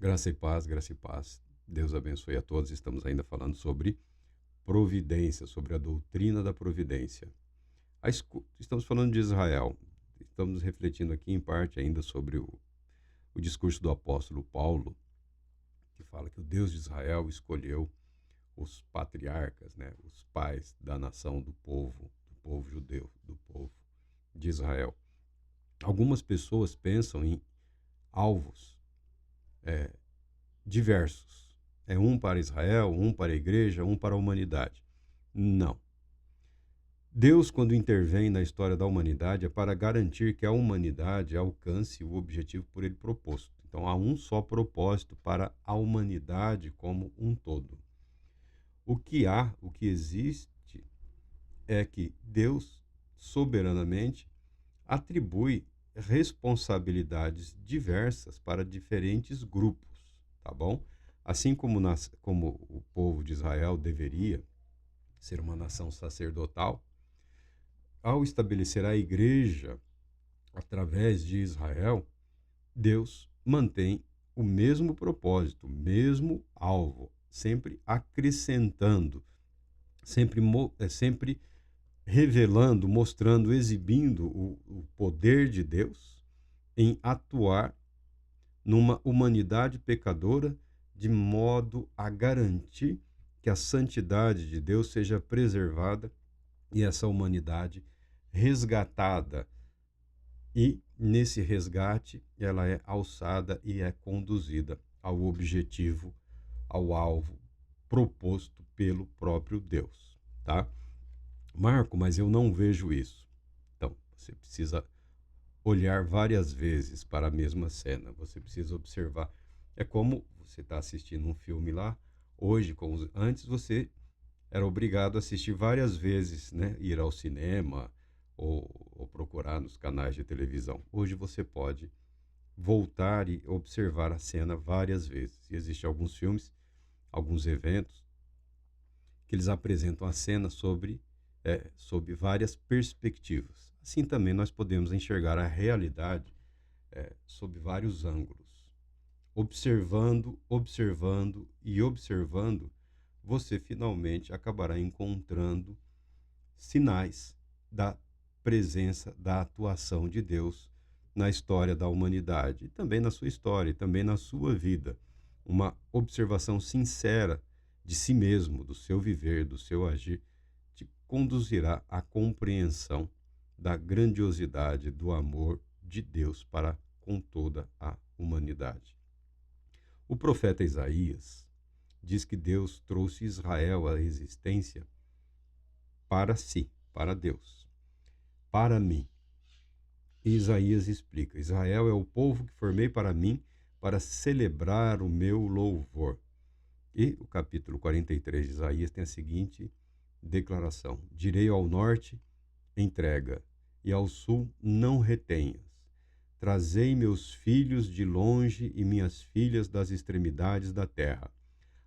Graça e paz, graça e paz. Deus abençoe a todos. Estamos ainda falando sobre providência, sobre a doutrina da providência. Estamos falando de Israel. Estamos refletindo aqui em parte ainda sobre o discurso do apóstolo Paulo, que fala que o Deus de Israel escolheu os patriarcas, né, os pais da nação do povo judeu, do povo de Israel. Algumas pessoas pensam em alvos diversos. É um para Israel, um para a igreja, um para a humanidade. Não. Deus, quando intervém na história da humanidade, é para garantir que a humanidade alcance o objetivo por ele proposto. Então, há um só propósito para a humanidade como um todo. O que existe, é que Deus, soberanamente, atribui responsabilidades diversas para diferentes grupos, tá bom? Assim como o povo de Israel deveria ser uma nação sacerdotal, ao estabelecer a igreja através de Israel, Deus mantém o mesmo propósito, o mesmo alvo, sempre acrescentando, sempre revelando, mostrando, exibindo o poder de Deus em atuar numa humanidade pecadora, de modo a garantir que a santidade de Deus seja preservada e essa humanidade resgatada. E nesse resgate, ela é alçada e é conduzida ao objetivo, ao alvo proposto pelo próprio Deus, tá? Marco, mas eu não vejo isso. Então, você precisa olhar várias vezes para a mesma cena. Você precisa observar. É como você está assistindo um filme lá, hoje, antes você era obrigado a assistir várias vezes, né? Ir ao cinema ou procurar nos canais de televisão. Hoje você pode voltar e observar a cena várias vezes. E existem alguns filmes, alguns eventos, que eles apresentam a cena sob várias perspectivas. Assim também nós podemos enxergar a realidade sob vários ângulos. Observando, observando e observando, você finalmente acabará encontrando sinais da presença, da atuação de Deus na história da humanidade, e também na sua história, e também na sua vida. Uma observação sincera de si mesmo, do seu viver, do seu agir, te conduzirá à compreensão da grandiosidade do amor de Deus para com toda a humanidade. O profeta Isaías diz que Deus trouxe Israel à existência para si, para Deus, para mim. E Isaías explica: Israel é o povo que formei para mim, para celebrar o meu louvor. E o capítulo 43 de Isaías tem a seguinte declaração: direi ao norte, entrega, e ao sul, não retenhas. Trazei meus filhos de longe e minhas filhas das extremidades da terra,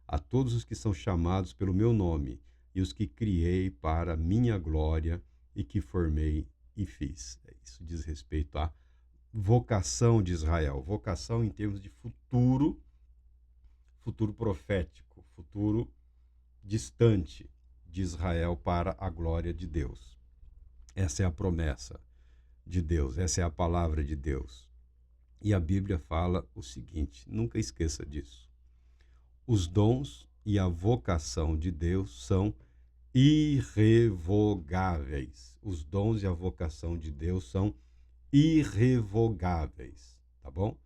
a todos os que são chamados pelo meu nome, e os que criei para minha glória e que formei e fiz. Isso diz respeito à vocação de Israel, vocação em termos de futuro, futuro profético, futuro distante de Israel para a glória de Deus. Essa é a promessa de Deus, essa é a palavra de Deus. E a Bíblia fala o seguinte, nunca esqueça disso: os dons e a vocação de Deus são irrevogáveis. Os dons e a vocação de Deus são irrevogáveis, tá bom?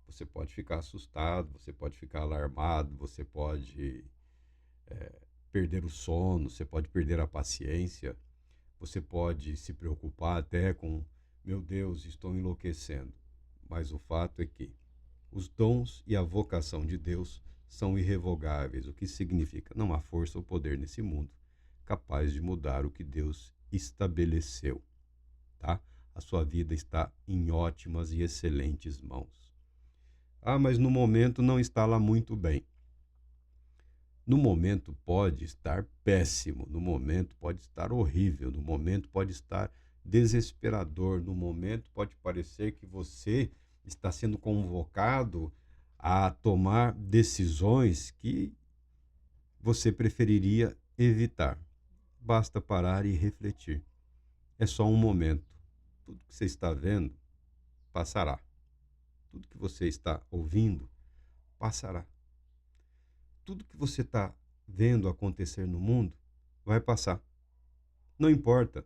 Você pode ficar assustado, você pode ficar alarmado, você pode perder o sono, você pode perder a paciência, você pode se preocupar até com, meu Deus, estou enlouquecendo. Mas o fato é que os dons e a vocação de Deus são irrevogáveis, o que significa não há força ou poder nesse mundo capaz de mudar o que Deus estabeleceu, tá? A sua vida está em ótimas e excelentes mãos. Ah, mas no momento não está lá muito bem. No momento pode estar péssimo, no momento pode estar horrível, no momento pode estar desesperador, no momento pode parecer que você está sendo convocado a tomar decisões que você preferiria evitar. Basta parar e refletir. É só um momento. Tudo que você está vendo passará. Tudo que você está ouvindo passará. Tudo que você está vendo acontecer no mundo vai passar. Não importa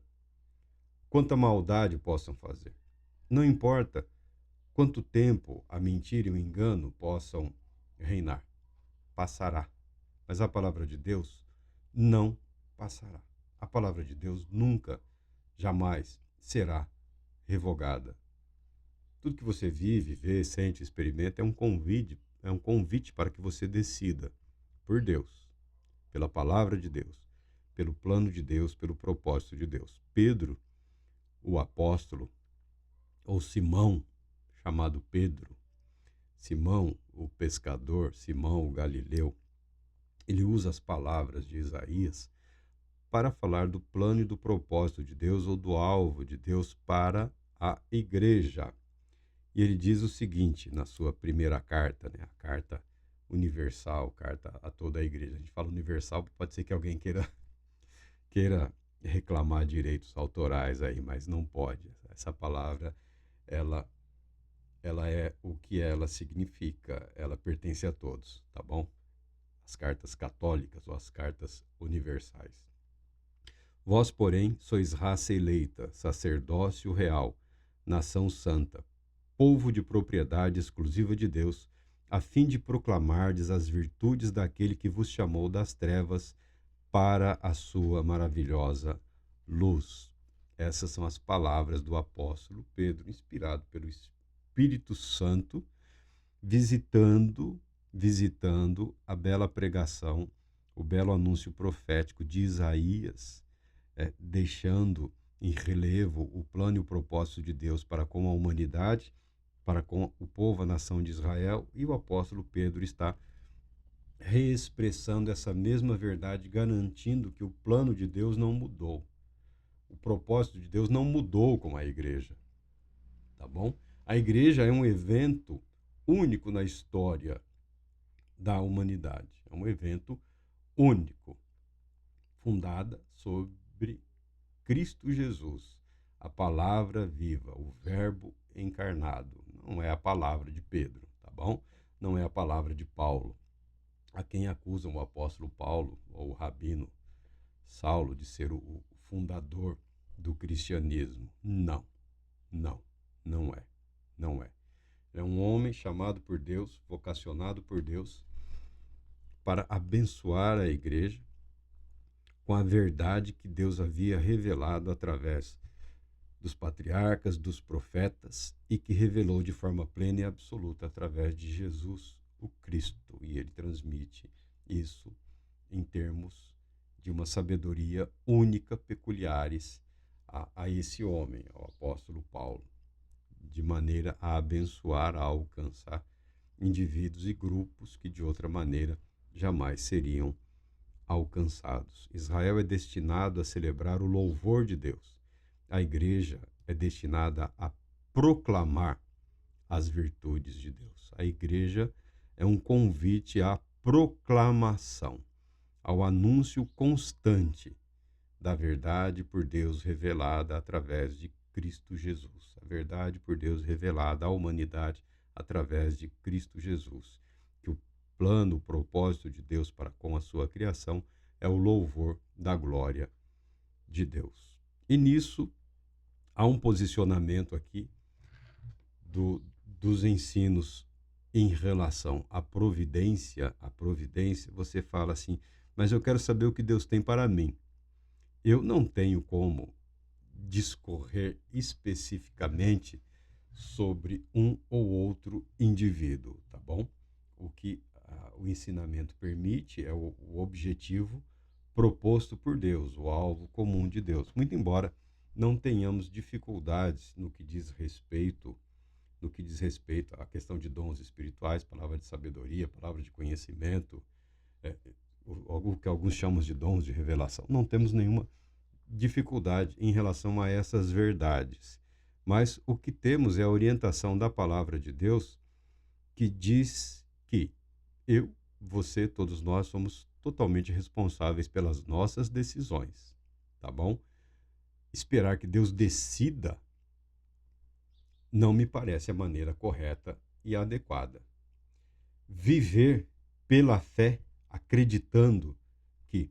quanta maldade possam fazer. Não importa quanto tempo a mentira e o engano possam reinar. Passará. Mas a palavra de Deus não passará. A palavra de Deus nunca, jamais será revogada. Tudo que você vive, vê, sente, experimenta é um convite para que você decida por Deus, pela palavra de Deus, pelo plano de Deus, pelo propósito de Deus. Pedro, o apóstolo, ou Simão, chamado Pedro, Simão, o pescador, Simão, o Galileu, ele usa as palavras de Isaías para falar do plano e do propósito de Deus ou do alvo de Deus para a igreja. E ele diz o seguinte na sua primeira carta, né? A carta universal, carta a toda a igreja. A gente fala universal, pode ser que alguém queira reclamar direitos autorais aí, mas não pode. Essa palavra, ela, ela é o que ela significa, ela pertence a todos, tá bom? As cartas católicas ou as cartas universais. Vós, porém, sois raça eleita, sacerdócio real, nação santa, povo de propriedade exclusiva de Deus, a fim de proclamardes as virtudes daquele que vos chamou das trevas para a sua maravilhosa luz. Essas são as palavras do apóstolo Pedro, inspirado pelo Espírito Santo, visitando a bela pregação, o belo anúncio profético de Isaías, deixando em relevo o plano e o propósito de Deus para com a humanidade, para com o povo, a nação de Israel, e o apóstolo Pedro está reexpressando essa mesma verdade, garantindo que o plano de Deus não mudou. O propósito de Deus não mudou com a igreja, tá bom? A igreja é um evento único na história da humanidade. É um evento único, fundada sobre Cristo Jesus, a palavra viva, o verbo encarnado. Não é a palavra de Pedro, tá bom? Não é a palavra de Paulo, a quem acusam o apóstolo Paulo ou o rabino Saulo de ser o fundador do cristianismo. Não, não é. Não é. É um homem chamado por Deus, vocacionado por Deus, para abençoar a igreja com a verdade que Deus havia revelado através dos patriarcas, dos profetas, e que revelou de forma plena e absoluta através de Jesus, o Cristo. E ele transmite isso em termos de uma sabedoria única, peculiares a esse homem, ao apóstolo Paulo, de maneira a abençoar, a alcançar indivíduos e grupos que de outra maneira jamais seriam alcançados. Israel é destinado a celebrar o louvor de Deus. A igreja é destinada a proclamar as virtudes de Deus. A igreja é um convite à proclamação, ao anúncio constante da verdade por Deus revelada através de Cristo Jesus. A verdade por Deus revelada à humanidade através de Cristo Jesus. Que o plano, o propósito de Deus para com a sua criação é o louvor da glória de Deus. E nisso há um posicionamento aqui dos ensinos em relação à providência. A providência, você fala assim, mas eu quero saber o que Deus tem para mim. Eu não tenho como discorrer especificamente sobre um ou outro indivíduo, tá bom? O que o ensinamento permite é o objetivo proposto por Deus, o alvo comum de Deus. Muito embora não tenhamos dificuldades no que diz respeito à questão de dons espirituais, palavra de sabedoria, palavra de conhecimento, o que alguns chamam de dons de revelação. Não temos nenhuma dificuldade em relação a essas verdades. Mas o que temos é a orientação da palavra de Deus que diz que eu, você, todos nós somos totalmente responsáveis pelas nossas decisões, tá bom? Esperar que Deus decida não me parece a maneira correta e adequada. Viver pela fé, acreditando que,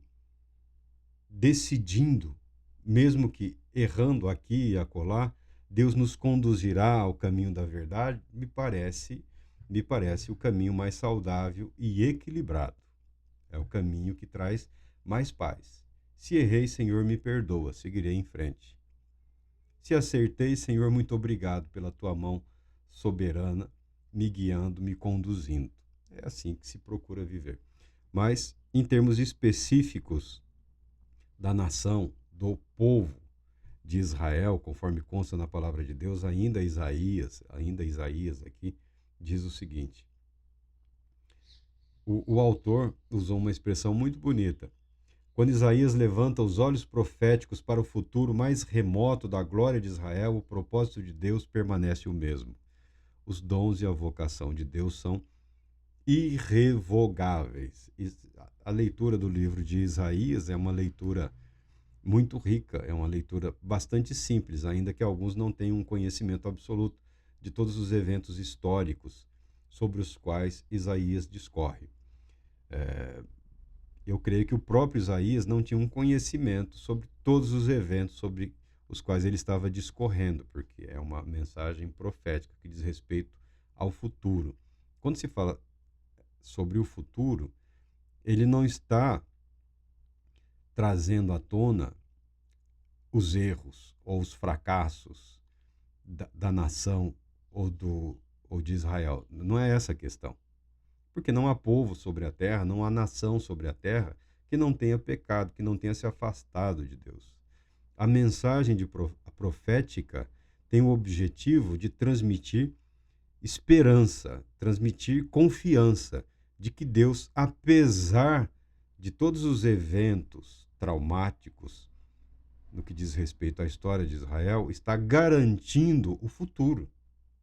decidindo, mesmo que errando aqui e acolá, Deus nos conduzirá ao caminho da verdade, me parece o caminho mais saudável e equilibrado. É o caminho que traz mais paz. Se errei, Senhor, me perdoa, seguirei em frente. Se acertei, Senhor, muito obrigado pela tua mão soberana, me guiando, me conduzindo. É assim que se procura viver. Mas, em termos específicos da nação, do povo de Israel, conforme consta na palavra de Deus, ainda Isaías aqui, diz o seguinte. O autor usou uma expressão muito bonita. Quando Isaías levanta os olhos proféticos para o futuro mais remoto da glória de Israel, o propósito de Deus permanece o mesmo. Os dons e a vocação de Deus são irrevogáveis. A leitura do livro de Isaías é uma leitura muito rica, é uma leitura bastante simples, ainda que alguns não tenham um conhecimento absoluto de todos os eventos históricos sobre os quais Isaías discorre. Eu creio que o próprio Isaías não tinha um conhecimento sobre todos os eventos sobre os quais ele estava discorrendo, porque é uma mensagem profética que diz respeito ao futuro. Quando se fala sobre o futuro, ele não está trazendo à tona os erros ou os fracassos da nação ou de Israel. Não é essa a questão. Porque não há povo sobre a terra, não há nação sobre a terra que não tenha pecado, que não tenha se afastado de Deus. A mensagem profética tem o objetivo de transmitir esperança, transmitir confiança de que Deus, apesar de todos os eventos traumáticos no que diz respeito à história de Israel, está garantindo o futuro.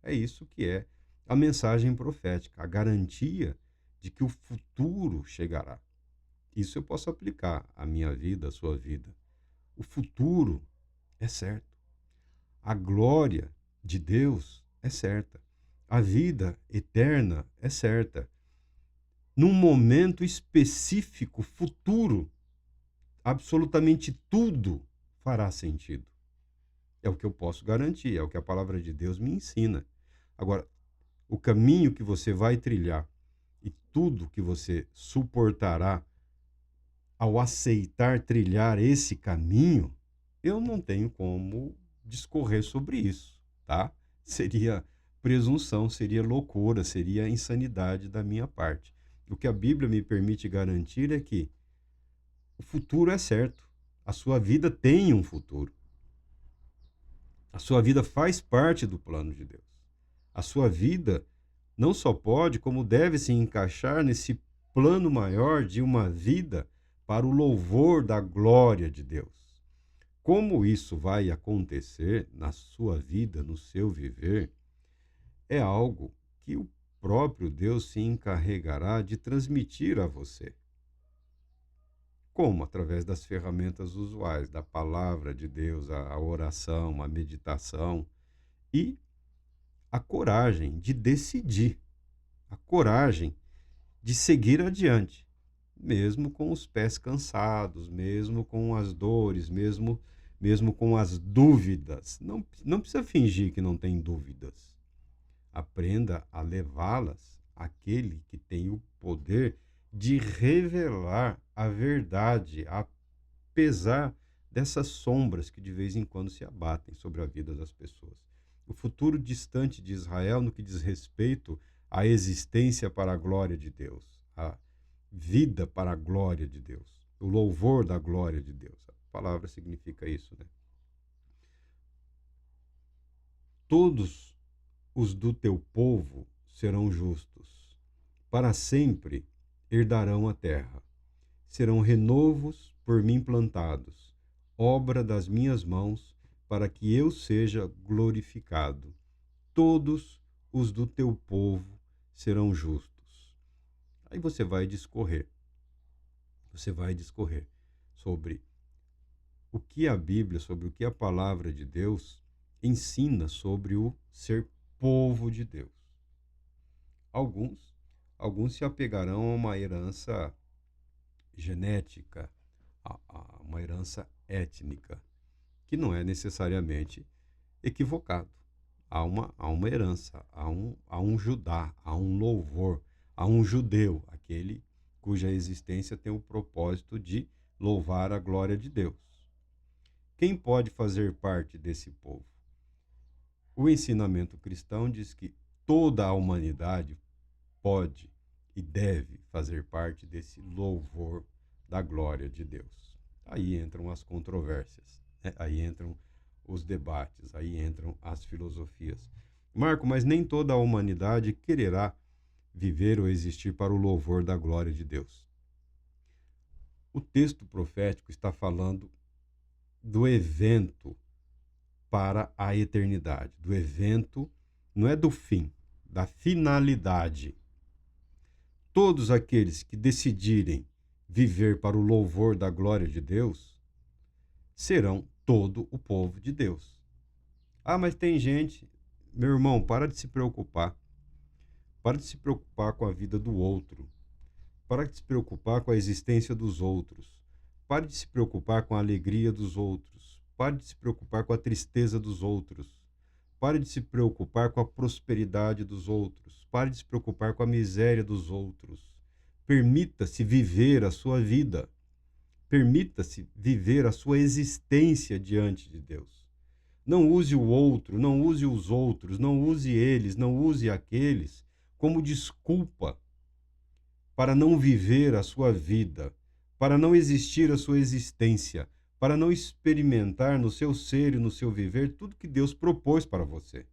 É isso que é a mensagem profética, a garantia de que o futuro chegará. Isso eu posso aplicar à minha vida, à sua vida. O futuro é certo. A glória de Deus é certa. A vida eterna é certa. Num momento específico, futuro, absolutamente tudo fará sentido. É o que eu posso garantir, é o que a palavra de Deus me ensina. Agora, o caminho que você vai trilhar e tudo que você suportará ao aceitar trilhar esse caminho, eu não tenho como discorrer sobre isso, tá? Seria presunção, seria loucura, seria insanidade da minha parte. O que a Bíblia me permite garantir é que o futuro é certo. A sua vida tem um futuro. A sua vida faz parte do plano de Deus. A sua vida não só pode, como deve se encaixar nesse plano maior de uma vida para o louvor da glória de Deus. Como isso vai acontecer na sua vida, no seu viver, é algo que o próprio Deus se encarregará de transmitir a você. Como? Através das ferramentas usuais, da palavra de Deus, a oração, a meditação e a coragem de decidir, a coragem de seguir adiante, mesmo com os pés cansados, mesmo com as dores, mesmo com as dúvidas. Não precisa fingir que não tem dúvidas. Aprenda a levá-las àquele que tem o poder de revelar a verdade, apesar dessas sombras que de vez em quando se abatem sobre a vida das pessoas. O futuro distante de Israel no que diz respeito à existência para a glória de Deus, a vida para a glória de Deus, o louvor da glória de Deus. A palavra significa isso, né? Todos os do teu povo serão justos, para sempre herdarão a terra. Serão renovos por mim plantados, obra das minhas mãos, para que eu seja glorificado. Todos os do teu povo serão justos. Aí você vai discorrer sobre o que a Bíblia, sobre o que a palavra de Deus ensina sobre o ser povo de Deus. Alguns, alguns se apegarão a uma herança genética, a uma herança étnica, que não é necessariamente equivocado. Há uma herança, há um Judá, há um louvor, há um judeu, aquele cuja existência tem o propósito de louvar a glória de Deus. Quem pode fazer parte desse povo? O ensinamento cristão diz que toda a humanidade pode e deve fazer parte desse louvor da glória de Deus. Aí entram as controvérsias, né? Aí entram os debates, aí entram as filosofias. Marco, mas nem toda a humanidade quererá viver ou existir para o louvor da glória de Deus. O texto profético está falando do evento para a eternidade, do evento, não é do fim, da finalidade. Todos aqueles que decidirem viver para o louvor da glória de Deus serão todo o povo de Deus. Ah, mas tem gente, meu irmão, para de se preocupar. Para de se preocupar com a vida do outro. Para de se preocupar com a existência dos outros. Pare de se preocupar com a alegria dos outros. Pare de se preocupar com a tristeza dos outros. Pare de se preocupar com a prosperidade dos outros. Pare de se preocupar com a miséria dos outros. Permita-se viver a sua vida. Permita-se viver a sua existência diante de Deus. Não use o outro, não use os outros, não use eles, não use aqueles como desculpa para não viver a sua vida, para não existir a sua existência, para não experimentar no seu ser e no seu viver tudo que Deus propôs para você.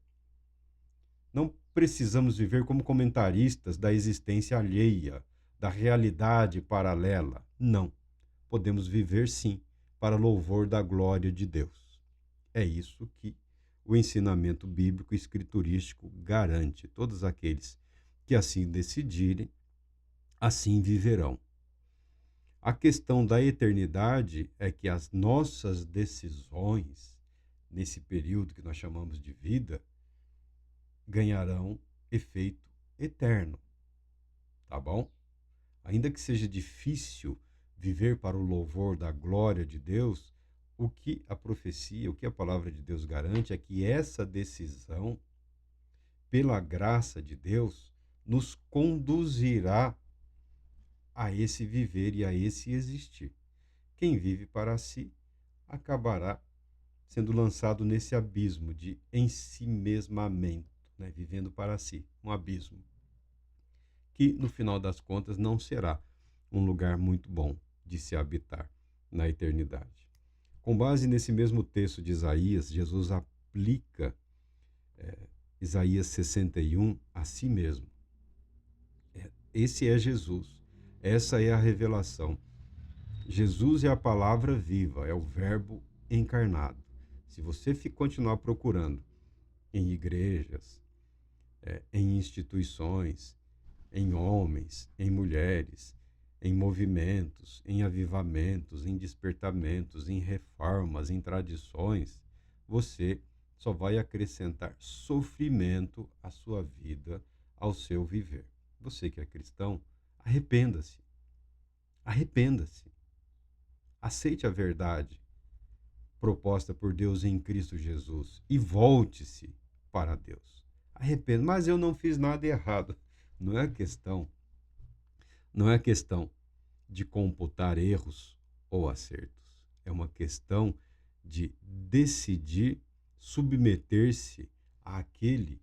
Não precisamos viver como comentaristas da existência alheia, da realidade paralela. Não. Podemos viver, sim, para louvor da glória de Deus. É isso que o ensinamento bíblico escriturístico garante. Todos aqueles que assim decidirem, assim viverão. A questão da eternidade é que as nossas decisões, nesse período que nós chamamos de vida, ganharão efeito eterno, tá bom? Ainda que seja difícil viver para o louvor da glória de Deus, o que a profecia, o que a palavra de Deus garante é que essa decisão, pela graça de Deus, nos conduzirá a esse viver e a esse existir. Quem vive para si acabará sendo lançado nesse abismo de ensimesmamento, né? Vivendo para si, um abismo, que no final das contas não será um lugar muito bom de se habitar na eternidade. Com base nesse mesmo texto de Isaías, Jesus aplica Isaías 61 a si mesmo. Esse é Jesus, essa é a revelação. Jesus é a palavra viva, é o verbo encarnado. Se você continuar procurando em igrejas, em instituições, em homens, em mulheres, em movimentos, em avivamentos, em despertamentos, em reformas, em tradições, você só vai acrescentar sofrimento à sua vida, ao seu viver. Você que é cristão, arrependa-se. Arrependa-se. Aceite a verdade proposta por Deus em Cristo Jesus e volte-se para Deus. Arrependa, mas eu não fiz nada errado. Não é questão, não é questão de computar erros ou acertos. É uma questão de decidir submeter-se àquele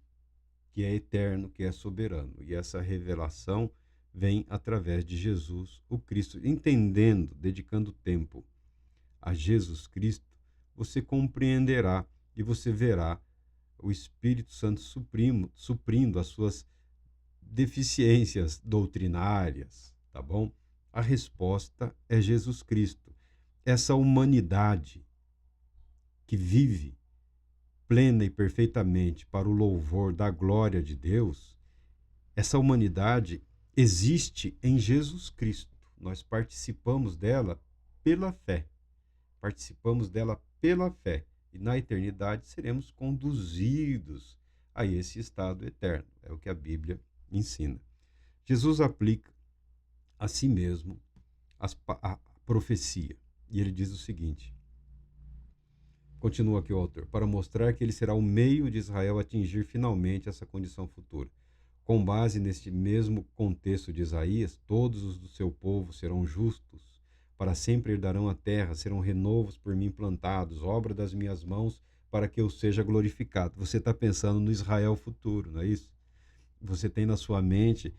que é eterno, que é soberano. E essa revelação vem através de Jesus, o Cristo. Entendendo, dedicando tempo a Jesus Cristo, você compreenderá e você verá o Espírito Santo suprindo as suas deficiências doutrinárias, tá bom? A resposta é Jesus Cristo. Essa humanidade que vive plena e perfeitamente para o louvor da glória de Deus, essa humanidade existe em Jesus Cristo. Nós participamos dela pela fé. Participamos dela pela fé. E na eternidade seremos conduzidos a esse estado eterno. É o que a Bíblia ensina. Jesus aplica a si mesmo a profecia. E ele diz o seguinte, continua aqui o autor, para mostrar que ele será o meio de Israel atingir finalmente essa condição futura. Com base neste mesmo contexto de Isaías, todos os do seu povo serão justos, para sempre herdarão a terra, serão renovos por mim plantados, obra das minhas mãos, para que eu seja glorificado. Você está pensando no Israel futuro, não é isso? Você tem na sua mente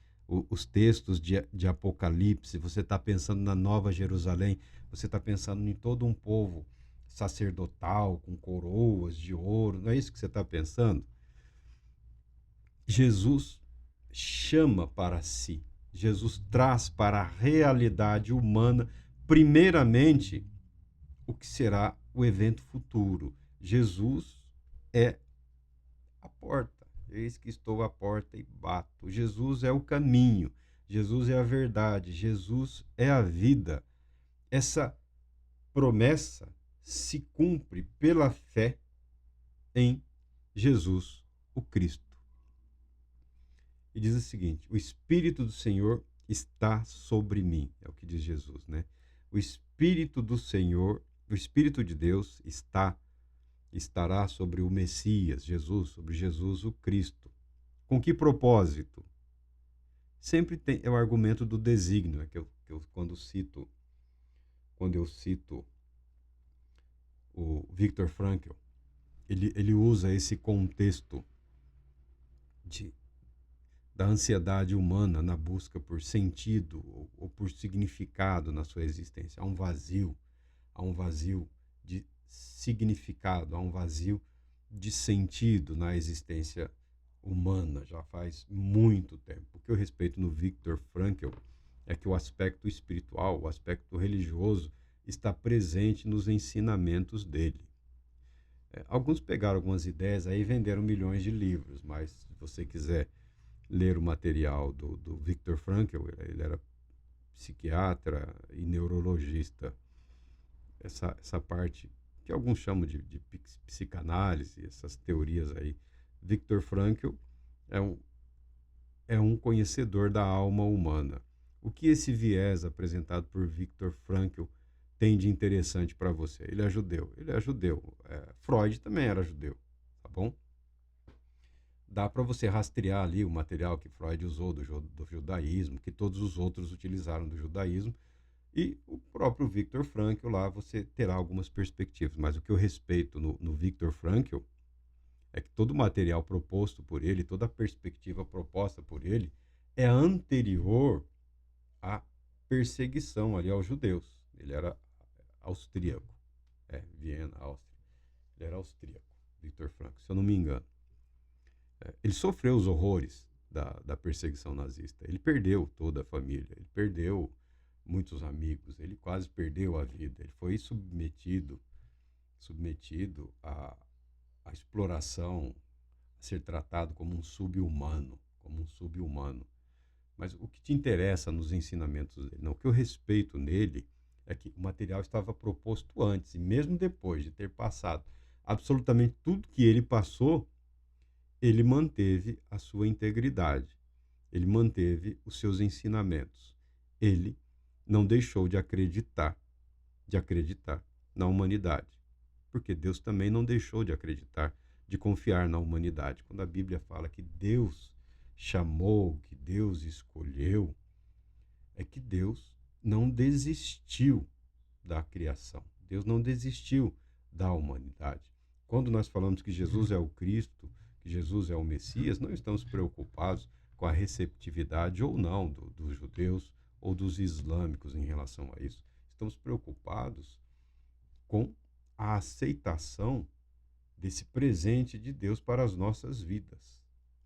os textos de Apocalipse, você está pensando na Nova Jerusalém, você está pensando em todo um povo sacerdotal, com coroas de ouro, não é isso que você está pensando? Jesus chama para si, Jesus traz para a realidade humana, primeiramente, o que será o evento futuro. Jesus é a porta. Eis que estou à porta e bato. Jesus é o caminho. Jesus é a verdade. Jesus é a vida. Essa promessa se cumpre pela fé em Jesus, o Cristo. E diz o seguinte: o Espírito do Senhor está sobre mim. É o que diz Jesus, né? O Espírito do Senhor, o Espírito de Deus estará sobre o Messias, Jesus, sobre Jesus, o Cristo. Com que propósito? Sempre é o argumento do desígnio, né? Quando eu cito o Viktor Frankl, ele usa esse contexto de, da ansiedade humana na busca por sentido ou por significado na sua existência. Há um vazio de significado, há um vazio de sentido na existência humana já faz muito tempo. O que eu respeito no Viktor Frankl é que o aspecto espiritual, o aspecto religioso, está presente nos ensinamentos dele. Alguns pegaram algumas ideias aí e venderam milhões de livros, mas se você quiser ler o material do Viktor Frankl, ele era psiquiatra e neurologista. Essa parte que alguns chamam de psicanálise, essas teorias aí. Viktor Frankl é um conhecedor da alma humana. O que esse viés apresentado por Viktor Frankl tem de interessante para você? Ele é judeu. Freud também era judeu, tá bom? Dá para você rastrear ali o material que Freud usou do judaísmo, que todos os outros utilizaram do judaísmo, e o próprio Viktor Frankl lá você terá algumas perspectivas. Mas o que eu respeito no Viktor Frankl é que todo o material proposto por ele, toda a perspectiva proposta por ele, é anterior à perseguição ali aos judeus. Ele era austríaco. Viena, Áustria. Ele era austríaco, Viktor Frankl, se eu não me engano. Ele sofreu os horrores da perseguição nazista. Ele perdeu toda a família, ele perdeu muitos amigos, ele quase perdeu a vida. Ele foi submetido à exploração, a ser tratado como um sub-humano, Mas o que te interessa nos ensinamentos dele? Não, o que eu respeito nele é que o material estava proposto antes, e mesmo depois de ter passado absolutamente tudo que ele passou, ele manteve a sua integridade, ele manteve os seus ensinamentos, ele não deixou de acreditar na humanidade, porque Deus também não deixou de acreditar, de confiar na humanidade. Quando a Bíblia fala que Deus chamou, que Deus escolheu, é que Deus não desistiu da criação, Deus não desistiu da humanidade. Quando nós falamos que Jesus é o Cristo, que Jesus é o Messias, não estamos preocupados com a receptividade ou não dos judeus ou dos islâmicos em relação a isso. Estamos preocupados com a aceitação desse presente de Deus para as nossas vidas,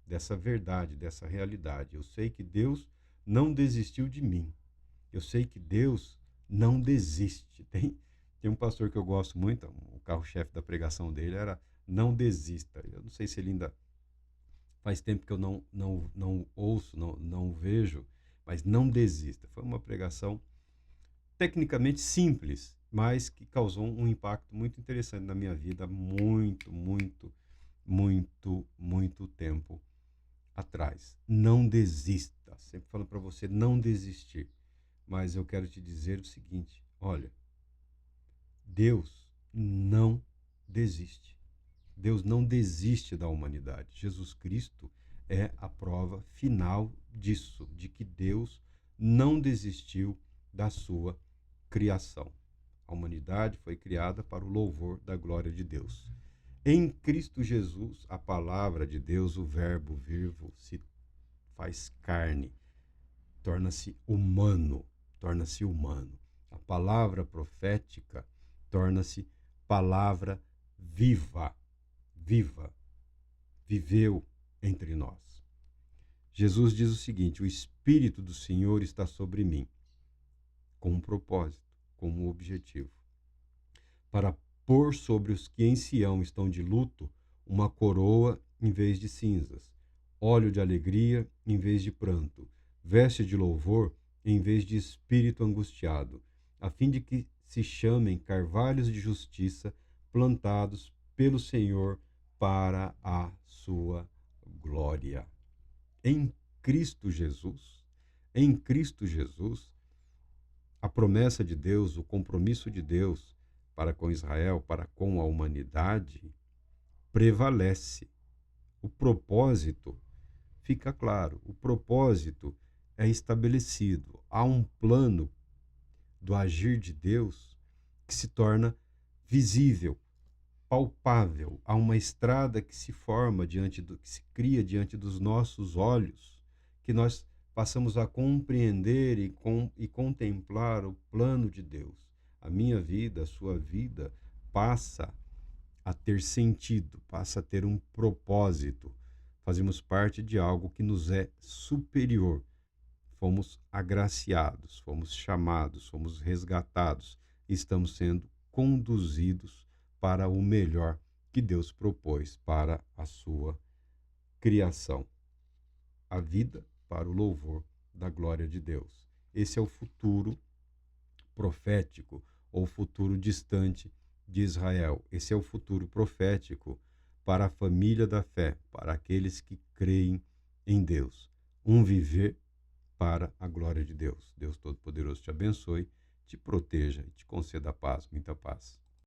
dessa verdade, dessa realidade. Eu sei que Deus não desistiu de mim. Eu sei que Deus não desiste. Tem um pastor que eu gosto muito, o carro-chefe da pregação dele era não desista. Eu não sei se ele ainda faz tempo que eu não ouço, não vejo, mas não desista. Foi uma pregação tecnicamente simples, mas que causou um impacto muito interessante na minha vida há muito, muito, muito, muito tempo atrás. Não desista. Sempre falando para você não desistir. Mas eu quero te dizer o seguinte: olha, Deus não desiste. Deus não desiste da humanidade. Jesus Cristo é a prova final disso, de que Deus não desistiu da sua criação. A humanidade foi criada para o louvor da glória de Deus. Em Cristo Jesus, a palavra de Deus, o Verbo vivo, se faz carne, torna-se humano, torna-se humano. A palavra profética torna-se palavra viva, viva, viveu entre nós. Jesus diz o seguinte: o Espírito do Senhor está sobre mim, com um propósito, com um objetivo, para pôr sobre os que em Sião estão de luto uma coroa em vez de cinzas, óleo de alegria em vez de pranto, veste de louvor em vez de espírito angustiado, a fim de que se chamem carvalhos de justiça plantados pelo Senhor para a sua glória. Em em Cristo Jesus, a promessa de Deus, o compromisso de Deus para com Israel, para com a humanidade, prevalece. O propósito fica claro, o propósito é estabelecido. Há um plano do agir de Deus que se torna visível, palpável. Há uma estrada que se forma que se cria diante dos nossos olhos, que nós passamos a compreender e contemplar o plano de Deus. A minha vida, a sua vida, passa a ter sentido, passa a ter um propósito. Fazemos parte de algo que nos é superior. Fomos agraciados, fomos chamados, fomos resgatados, e estamos sendo conduzidos para o melhor que Deus propôs para a sua criação. A vida para o louvor da glória de Deus. Esse é o futuro profético ou futuro distante de Israel. Esse é o futuro profético para a família da fé, para aqueles que creem em Deus. Um viver para a glória de Deus. Deus Todo-Poderoso te abençoe, te proteja e te conceda paz, muita paz.